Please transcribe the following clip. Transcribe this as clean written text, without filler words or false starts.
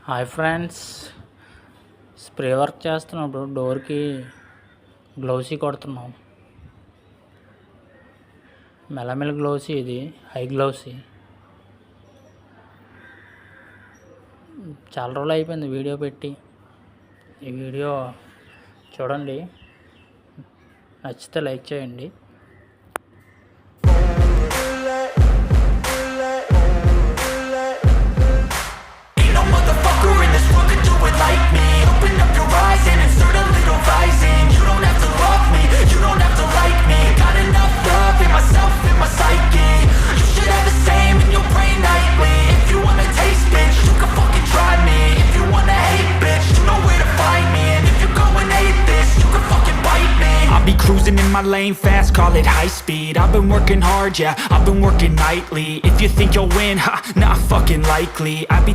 Hi friends, spray work చేస్తున్నప్పుడు డోర్కి గ్లౌసీ కొడుతున్నాం. మెలమెల గ్లౌసీ, ఇది హై గ్లౌసీ. చాలా రోజులు అయిపోయింది వీడియో పెట్టి. ఈ వీడియో చూడండి, నచ్చితే లైక్ చేయండి. Cruising in my lane fast, call it high speed. I've been working hard, yeah, I've been working nightly. If you think you'll win, ha, not fucking likely. I be